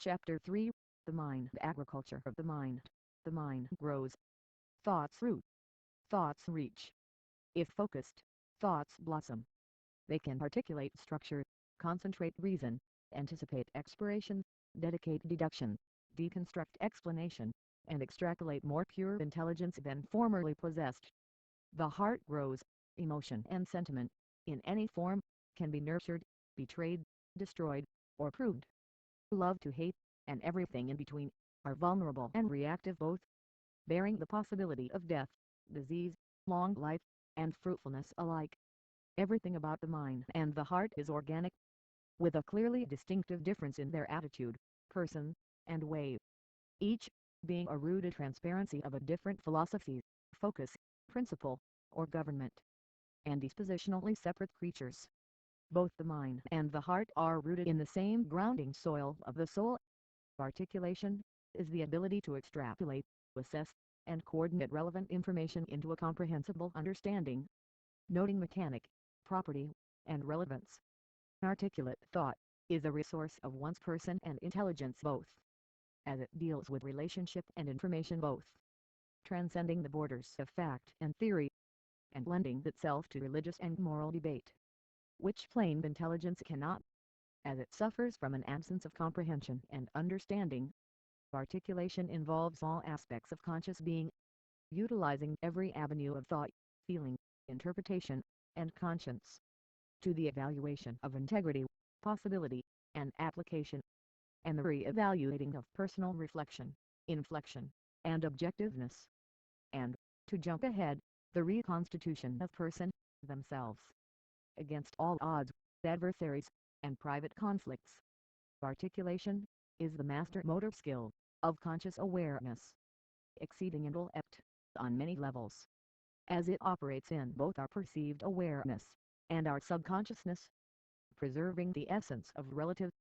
Chapter 3, The Mind. Agriculture of the Mind. The mind grows. Thoughts root. Thoughts reach. If focused, thoughts blossom. They can articulate structure, concentrate reason, anticipate expiration, dedicate deduction, deconstruct explanation, and extrapolate more pure intelligence than formerly possessed. The heart grows. Emotion and sentiment, in any form, can be nurtured, betrayed, destroyed, or pruned. Love to hate, and everything in between, are vulnerable and reactive both, bearing the possibility of death, disease, long life, and fruitfulness alike. Everything about the mind and the heart is organic, with a clearly distinctive difference in their attitude, person, and way. Each being a rooted transparency of a different philosophy, focus, principle, or government, and dispositionally separate creatures. Both the mind and the heart are rooted in the same grounding soil of the soul. Articulation is the ability to extrapolate, assess, and coordinate relevant information into a comprehensible understanding. Noting mechanic, property, and relevance. Articulate thought is a resource of one's person and intelligence both, as it deals with relationship and information both, transcending the borders of fact and theory, and lending itself to religious and moral debate, which plain intelligence cannot, as it suffers from an absence of comprehension and understanding. Articulation involves all aspects of conscious being, utilizing every avenue of thought, feeling, interpretation, and conscience, to the evaluation of integrity, possibility, and application, and the re-evaluating of personal reflection, inflection, and objectiveness, and, to jump ahead, the reconstitution of person, themselves, against all odds, adversaries, and private conflicts. Articulation is the master motor skill of conscious awareness, exceeding intellect on many levels, as it operates in both our perceived awareness and our subconsciousness, preserving the essence of relative,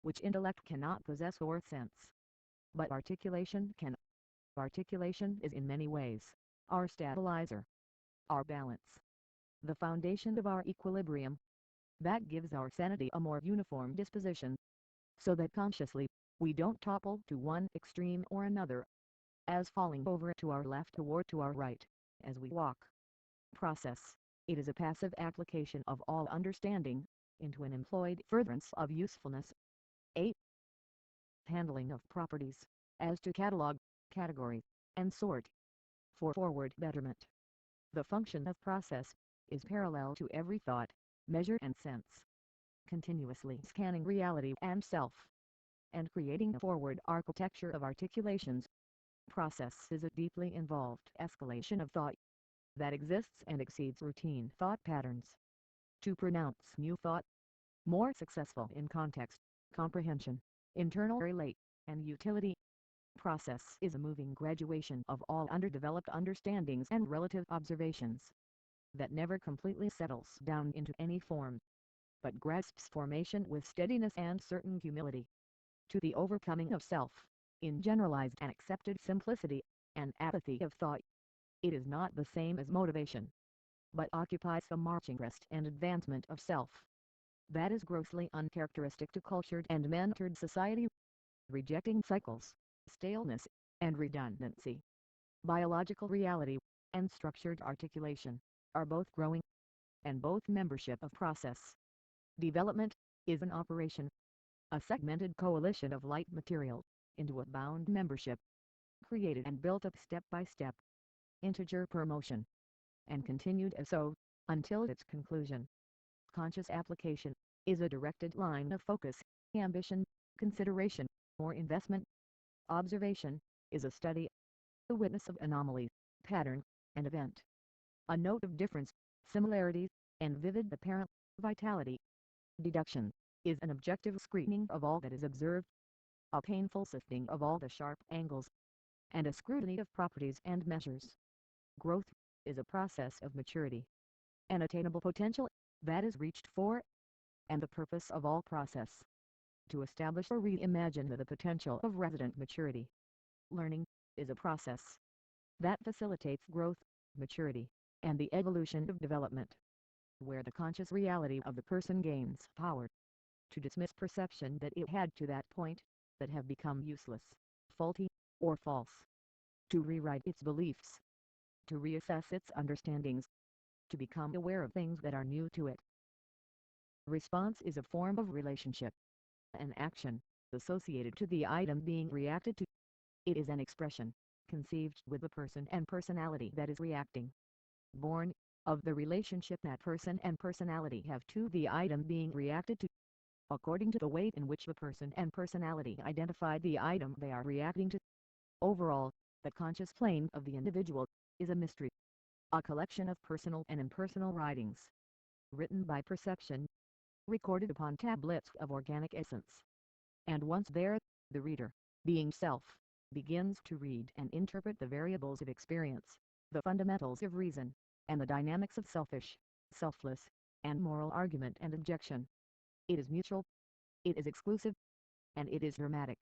which intellect cannot possess or sense, but articulation can. Articulation is in many ways our stabilizer, our balance, the foundation of our equilibrium, that gives our sanity a more uniform disposition, so that consciously, we don't topple to one extreme or another, as falling over to our left or to our right, as we walk. Process. It is a passive application of all understanding, into an employed furtherance of usefulness. 8. Handling of properties, as to catalog, category, and sort, for forward betterment. The function of process is parallel to every thought, measure and sense, continuously scanning reality and self, and creating a forward architecture of articulations. Process is a deeply involved escalation of thought that exists and exceeds routine thought patterns. To pronounce new thought, more successful in context, comprehension, internal relate, and utility. Process is a moving graduation of all underdeveloped understandings and relative observations, that never completely settles down into any form, but grasps formation with steadiness and certain humility, to the overcoming of self, in generalized and accepted simplicity, and apathy of thought. It is not the same as motivation, but occupies the marching rest and advancement of self. That is grossly uncharacteristic to cultured and mentored society, rejecting cycles, staleness, and redundancy. Biological reality, and structured articulation, are both growing, and both membership of process. Development is an operation, a segmented coalition of light material, into a bound membership, created and built up step by step, integer per motion, and continued as so, until its conclusion. Conscious application is a directed line of focus, ambition, consideration, or investment. Observation is a study, the witness of anomaly, pattern, and event. A note of difference, similarities, and vivid apparent vitality. Deduction is an objective screening of all that is observed, a painful sifting of all the sharp angles, and a scrutiny of properties and measures. Growth is a process of maturity, an attainable potential that is reached for, and the purpose of all process, to establish or reimagine the potential of resident maturity. Learning is a process that facilitates growth, maturity, and the evolution of development, where the conscious reality of the person gains power to dismiss perception that it had to that point, that have become useless, faulty, or false. To rewrite its beliefs. To reassess its understandings. To become aware of things that are new to it. Response is a form of relationship, an action, associated to the item being reacted to. It is an expression, conceived with the person and personality that is reacting. Born, of the relationship that person and personality have to the item being reacted to. According to the way in which the person and personality identify the item they are reacting to. Overall, the conscious plane of the individual is a mystery. A collection of personal and impersonal writings. Written by perception. Recorded upon tablets of organic essence. And once there, the reader, being self, begins to read and interpret the variables of experience, the fundamentals of reason, and the dynamics of selfish, selfless, and moral argument and objection. It is mutual, it is exclusive, and it is dramatic.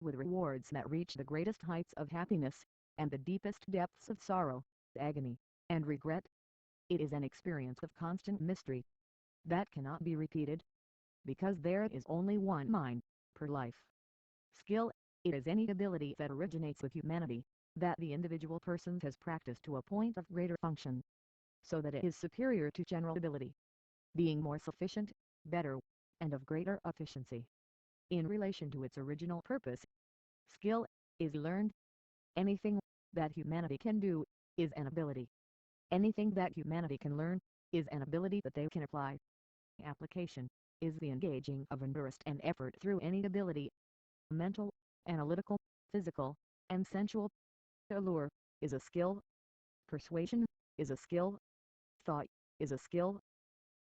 With rewards that reach the greatest heights of happiness, and the deepest depths of sorrow, agony, and regret. It is an experience of constant mystery that cannot be repeated, because there is only one mind per life. Skill, it is any ability that originates with humanity, that the individual person has practiced to a point of greater function, so that it is superior to general ability, being more sufficient, better, and of greater efficiency. In relation to its original purpose, skill is learned. Anything that humanity can do is an ability. Anything that humanity can learn is an ability that they can apply. Application is the engaging of interest and effort through any ability. Mental, analytical, physical, and sensual. Allure is a skill. Persuasion is a skill. Thought is a skill.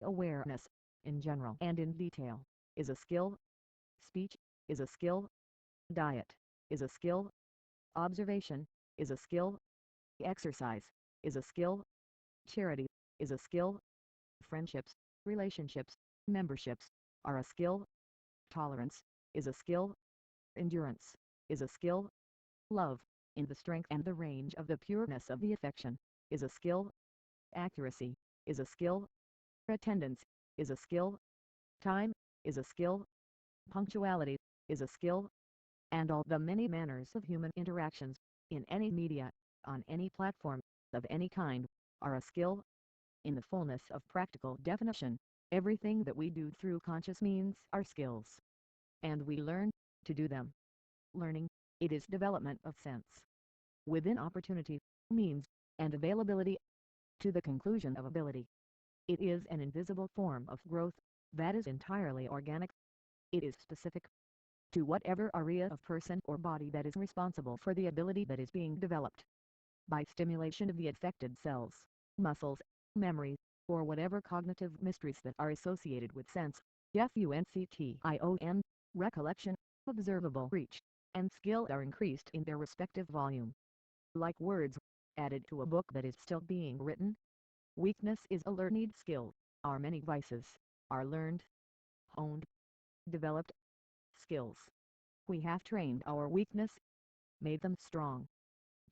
Awareness, in general and in detail, is a skill. Speech is a skill. Diet is a skill. Observation is a skill. Exercise is a skill. Charity is a skill. Friendships, relationships, memberships are a skill. Tolerance is a skill. Endurance is a skill. Love, in the strength and the range of the pureness of the affection, is a skill. Accuracy is a skill. Attendance is a skill. Time is a skill. Punctuality is a skill. And all the many manners of human interactions, in any media, on any platform, of any kind, are a skill. In the fullness of practical definition, everything that we do through conscious means are skills. And we learn to do them. Learning, it is development of sense. Within opportunity, means, and availability, to the conclusion of ability. It is an invisible form of growth, that is entirely organic. It is specific to whatever area of person or body that is responsible for the ability that is being developed. By stimulation of the affected cells, muscles, memories, or whatever cognitive mysteries that are associated with sense, function, recollection, observable reach, and skill are increased in their respective volume. Like words, added to a book that is still being written. Weakness is a learned skill. Our many vices are learned, honed, developed skills. We have trained our weakness, made them strong,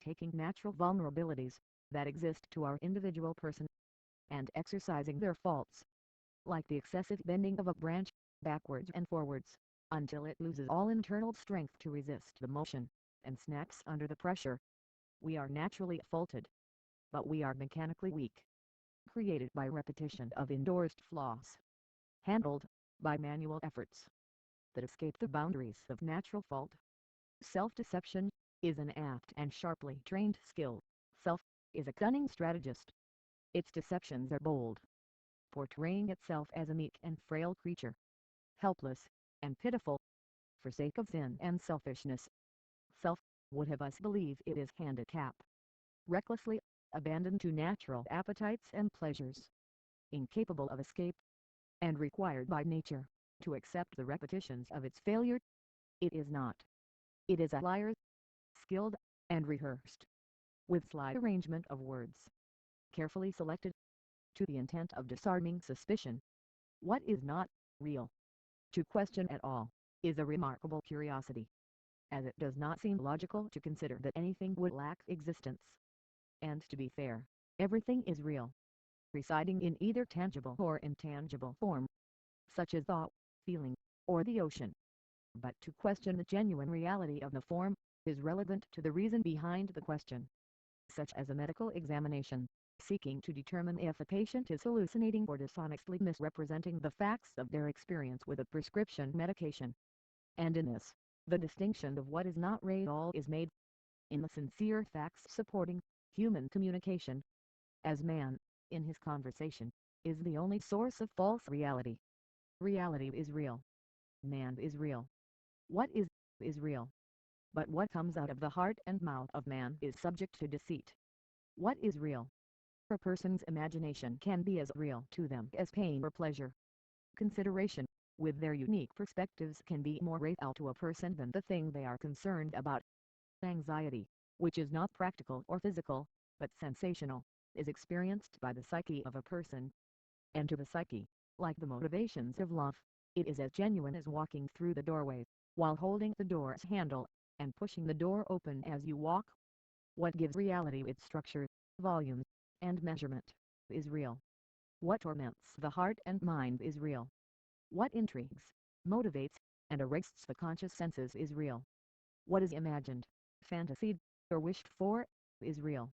taking natural vulnerabilities that exist to our individual person, and exercising their faults, like the excessive bending of a branch, backwards and forwards, until it loses all internal strength to resist the motion, and snaps under the pressure. We are naturally faulted, but we are mechanically weak, created by repetition of endorsed flaws, handled by manual efforts that escape the boundaries of natural fault. Self-deception is an apt and sharply trained skill. Self is a cunning strategist. Its deceptions are bold, portraying itself as a meek and frail creature, helpless and pitiful, for sake of sin and selfishness. Self would have us believe it is handicapped, recklessly abandoned to natural appetites and pleasures, incapable of escape, and required by nature to accept the repetitions of its failure. It is not. It is a liar, skilled and rehearsed, with sly arrangement of words, carefully selected, to the intent of disarming suspicion. What is not real, to question at all, is a remarkable curiosity, as it does not seem logical to consider that anything would lack existence. And to be fair, everything is real, residing in either tangible or intangible form, such as thought, feeling, or the ocean. But to question the genuine reality of the form is relevant to the reason behind the question, such as a medical examination, seeking to determine if a patient is hallucinating or dishonestly misrepresenting the facts of their experience with a prescription medication. And in this, the distinction of what is not real is made in the sincere facts supporting human communication, as man, in his conversation, is the only source of false reality. Reality is real. Man is real. What is real. But what comes out of the heart and mouth of man is subject to deceit. What is real? A person's imagination can be as real to them as pain or pleasure. Consideration, with their unique perspectives, can be more real to a person than the thing they are concerned about. Anxiety, which is not practical or physical, but sensational, is experienced by the psyche of a person. And to the psyche, like the motivations of love, it is as genuine as walking through the doorway, while holding the door's handle, and pushing the door open as you walk. What gives reality its structure, volume, and measurement, is real. What torments the heart and mind is real. What intrigues, motivates, and arrests the conscious senses is real. What is imagined, fantasied, or wished for, is real.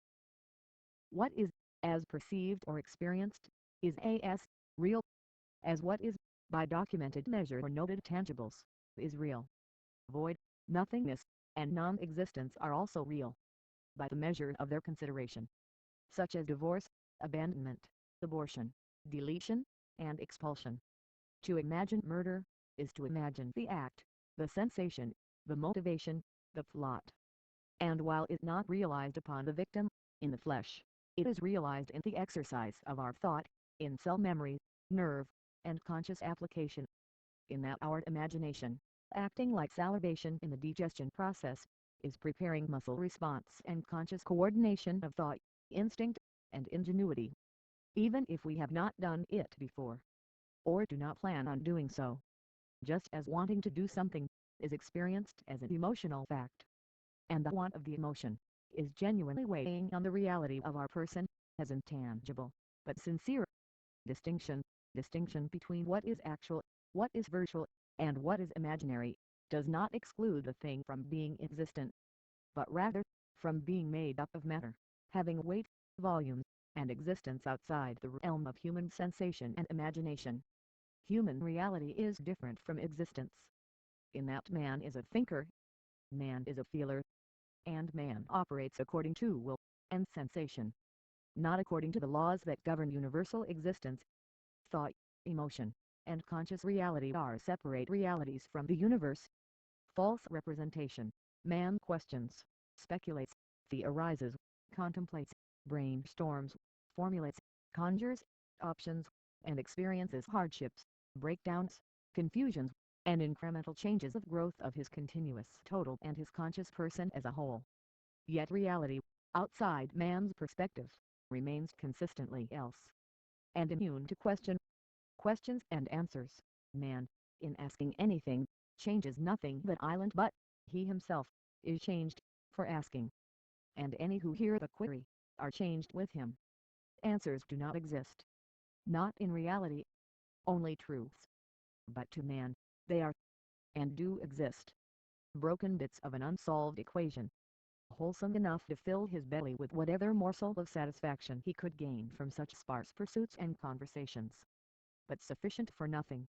What is, as perceived or experienced, is as real, as what is, by documented measure or noted tangibles, is real. Void, nothingness, and non-existence are also real, by the measure of their consideration, such as divorce, abandonment, abortion, deletion, and expulsion. To imagine murder, is to imagine the act, the sensation, the motivation, the plot. And while it is not realized upon the victim, in the flesh, it is realized in the exercise of our thought, in cell memory, nerve, and conscious application. In that our imagination, acting like salivation in the digestion process, is preparing muscle response and conscious coordination of thought, instinct, and ingenuity. Even if we have not done it before, or do not plan on doing so. Just as wanting to do something, is experienced as an emotional fact. And the want of the emotion, is genuinely weighing on the reality of our person, as intangible, but sincere. Distinction between what is actual, what is virtual, and what is imaginary, does not exclude the thing from being existent, but rather, from being made up of matter, having weight, volume, and existence outside the realm of human sensation and imagination. Human reality is different from existence, in that man is a thinker, man is a feeler, and man operates according to will and sensation, not according to the laws that govern universal existence. Thought, emotion, and conscious reality are separate realities from the universe. False representation. Man questions, speculates, theorizes, contemplates, brainstorms, formulates, conjures, options, and experiences hardships, breakdowns, confusions, and incremental changes of growth of his continuous total and his conscious person as a whole. Yet reality, outside man's perspective, remains consistently else, and immune to questions and answers. Man, in asking anything, changes nothing but island, but he himself is changed for asking. And any who hear the query are changed with him. Answers do not exist. Not in reality, only truths. But to man, they are, and do exist. Broken bits of an unsolved equation, wholesome enough to fill his belly with whatever morsel of satisfaction he could gain from such sparse pursuits and conversations, but sufficient for nothing.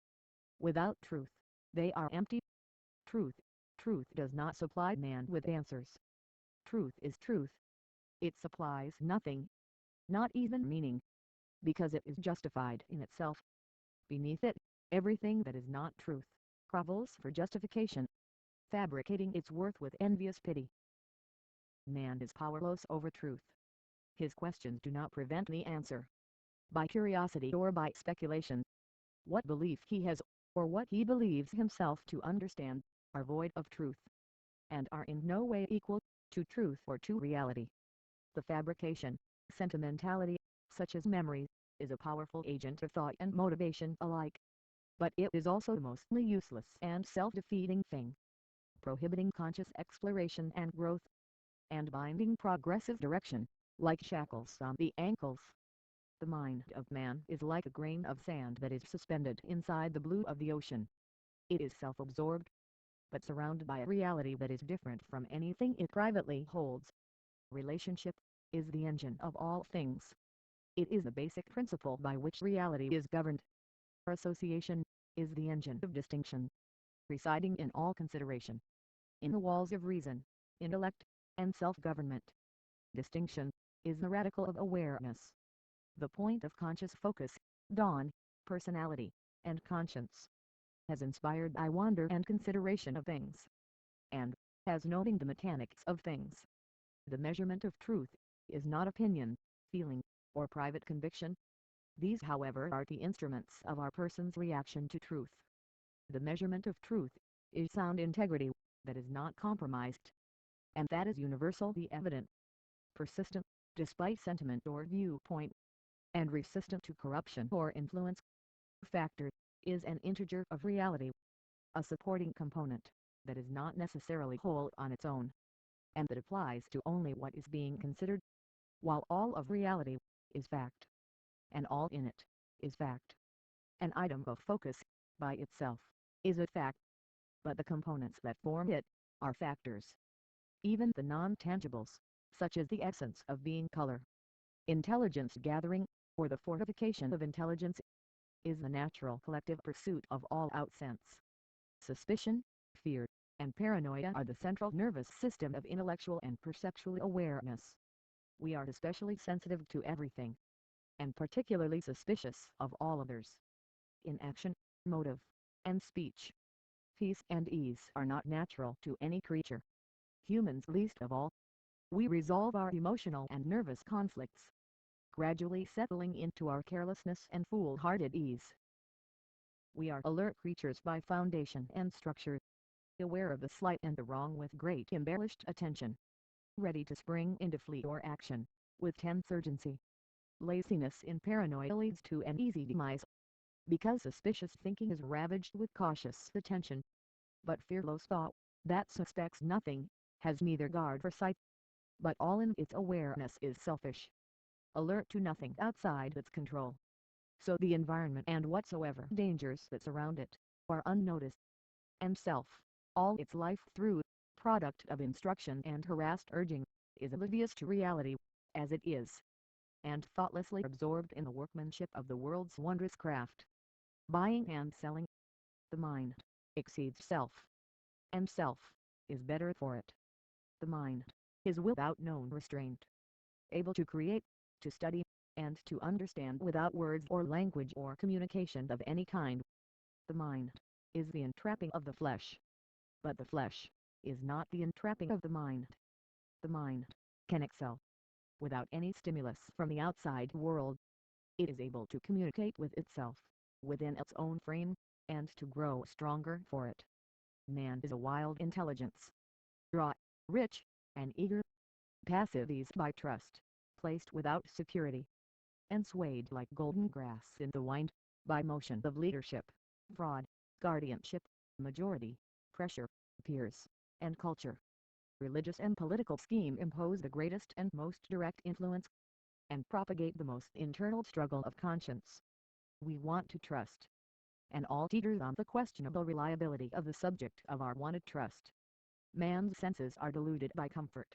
Without truth, they are empty. Truth does not supply man with answers. Truth is truth. It supplies nothing, not even meaning, because it is justified in itself. Beneath it, everything that is not truth grovels for justification, fabricating its worth with envious pity. Man is powerless over truth. His questions do not prevent the answer. By curiosity or by speculation, what belief he has, or what he believes himself to understand, are void of truth, and are in no way equal to truth or to reality. The fabrication, sentimentality, such as memory, is a powerful agent of thought and motivation alike. But it is also the mostly useless and self-defeating thing, prohibiting conscious exploration and growth, and binding progressive direction, like shackles on the ankles. The mind of man is like a grain of sand that is suspended inside the blue of the ocean. It is self-absorbed, but surrounded by a reality that is different from anything it privately holds. Relationship is the engine of all things. It is the basic principle by which reality is governed. Association is the engine of distinction, residing in all consideration. In the walls of reason, intellect, and self-government. Distinction is the radical of awareness. The point of conscious focus, dawn, personality, and conscience. Has inspired I wonder and consideration of things. And, has knowing the mechanics of things. The measurement of truth is not opinion, feeling, or private conviction. These however are the instruments of our person's reaction to truth. The measurement of truth is sound integrity that is not compromised, and that is universally evident, persistent, despite sentiment or viewpoint, and resistant to corruption or influence. Factor is an integer of reality, a supporting component that is not necessarily whole on its own, and that applies to only what is being considered, while all of reality is fact, and all in it is fact. An item of focus, by itself, is a fact, but the components that form it are factors. Even the non-tangibles, such as the essence of being color, intelligence gathering, or the fortification of intelligence, is the natural collective pursuit of all outsense. Suspicion, fear, and paranoia are the central nervous system of intellectual and perceptual awareness. We are especially sensitive to everything, and particularly suspicious of all others. In action, motive, and speech, peace and ease are not natural to any creature, humans least of all. We resolve our emotional and nervous conflicts, gradually settling into our carelessness and foolhardy ease. We are alert creatures by foundation and structure, aware of the slight and the wrong with great embellished attention, ready to spring into fleet or action, with tense urgency. Laziness in paranoia leads to an easy demise, because suspicious thinking is ravaged with cautious attention. But fearless thought, that suspects nothing, has neither guard for sight, but all in its awareness is selfish, alert to nothing outside its control. So the environment and whatsoever dangers that surround it are unnoticed, and self, all its life through, product of instruction and harassed urging, is oblivious to reality, as it is, and thoughtlessly absorbed in the workmanship of the world's wondrous craft. Buying and selling. The mind exceeds self, and self is better for it. The mind is without known restraint, able to create, to study, and to understand without words or language or communication of any kind. The mind is the entrapping of the flesh, but the flesh is not the entrapping of the mind. The mind can excel without any stimulus from the outside world. It is able to communicate with itself, within its own frame, and to grow stronger for it. Man is a wild intelligence, raw, rich, and eager, passive eased by trust, placed without security, and swayed like golden grass in the wind, by motion of leadership, fraud, guardianship, majority, pressure, peers, and culture. Religious and political scheme impose the greatest and most direct influence, and propagate the most internal struggle of conscience. We want to trust, and all teeters on the questionable reliability of the subject of our wanted trust. Man's senses are deluded by comfort,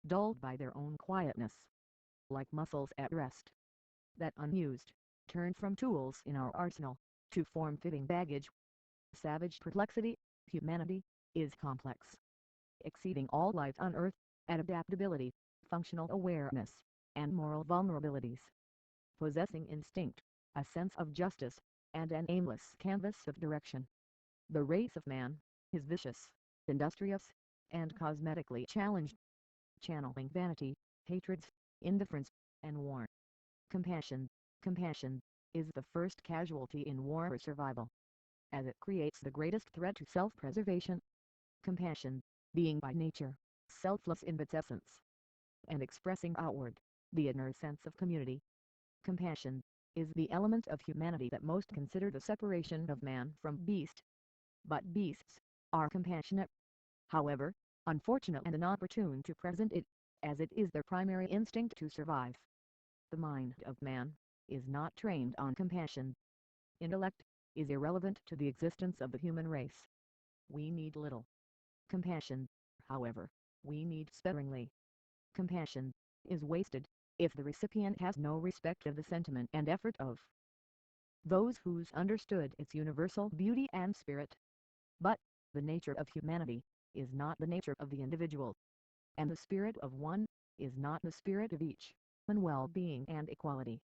dulled by their own quietness, like muscles at rest, that unused, turn from tools in our arsenal, to form fitting baggage. Savage perplexity, humanity, is complex, exceeding all life on earth, at adaptability, functional awareness, and moral vulnerabilities. Possessing instinct, a sense of justice, and an aimless canvas of direction. The race of man is vicious, industrious, and cosmetically challenged, channeling vanity, hatreds, indifference, and war. Compassion is the first casualty in war or survival, as it creates the greatest threat to self-preservation. Compassion, being by nature selfless in its essence, and expressing outward the inner sense of community. Compassion is the element of humanity that most consider the separation of man from beast. But beasts are compassionate, however unfortunate and inopportune to present it, as it is their primary instinct to survive. The mind of man is not trained on compassion. Intellect is irrelevant to the existence of the human race. we need little. Compassion, however, we need sparingly. Compassion is wasted if the recipient has no respect of the sentiment and effort of those who's understood its universal beauty and spirit. But the nature of humanity is not the nature of the individual, and the spirit of one is not the spirit of each, in well-being and equality.